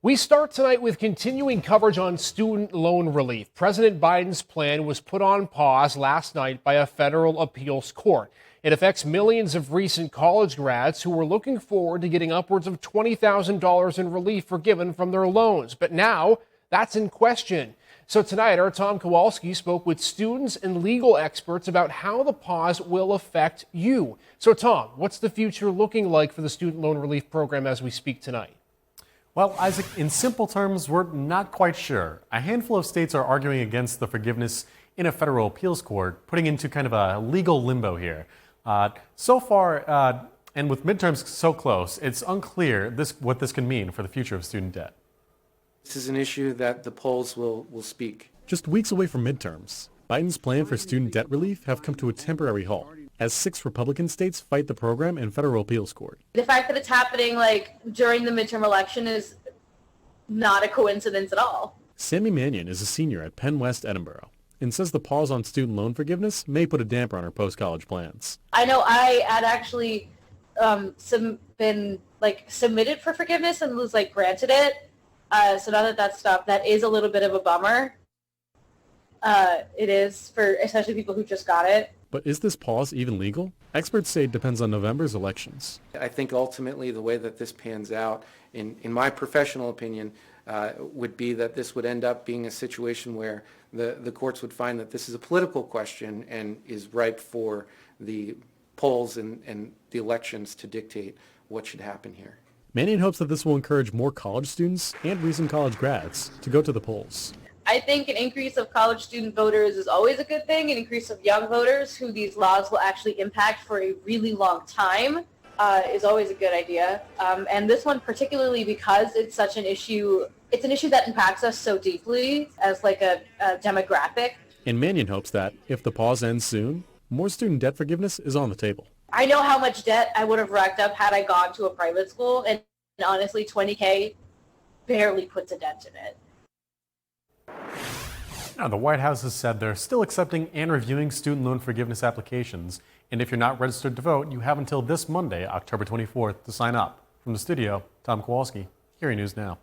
We start tonight with continuing coverage on student loan relief. President Biden's plan was put on pause last night by a federal appeals court. It affects millions of recent college grads who were looking forward to getting upwards of $20,000 in relief forgiven from their loans. But now that's in question. So tonight, our Tom Kowalski spoke with students and legal experts about how the pause will affect you. So Tom, what's the future looking like for the student loan relief program as we speak tonight? Well, Isaac, in simple terms, we're not quite sure. A handful of states are arguing against the forgiveness in a federal appeals court, putting into kind of a legal limbo here. So far, and with midterms so close, it's unclear what this can mean for the future of student debt. This is an issue that the polls will speak. Just weeks away from midterms, Biden's plan for student debt relief have come to a temporary halt as 6 Republican states fight the program in federal appeals court. The fact that it's happening during the midterm election is not a coincidence at all. Sammy Mannion is a senior at Penn West Edinburgh and says the pause on student loan forgiveness may put a damper on her post-college plans. I know I had actually been submitted for forgiveness and was granted it. So now that that's stopped, that is a little bit of a bummer. It is for especially people who just got it. But is this pause even legal? Experts say it depends on November's elections. I think ultimately the way that this pans out, in my professional opinion, would be that this would end up being a situation where the courts would find that this is a political question and is ripe for the polls and the elections to dictate what should happen here. Mannion hopes that this will encourage more college students and recent college grads to go to the polls. I think an increase of college student voters is always a good thing. An increase of young voters who these laws will actually impact for a really long time is always a good idea. And this one particularly because it's such an issue. It's an issue that impacts us so deeply as a demographic. And Mannion hopes that if the pause ends soon, more student debt forgiveness is on the table. I know how much debt I would have racked up had I gone to a private school, and honestly, $20K barely puts a dent in it. Now, the White House has said they're still accepting and reviewing student loan forgiveness applications. And if you're not registered to vote, you have until this Monday, October 24th, to sign up. From the studio, Tom Kowalski, Erie News Now.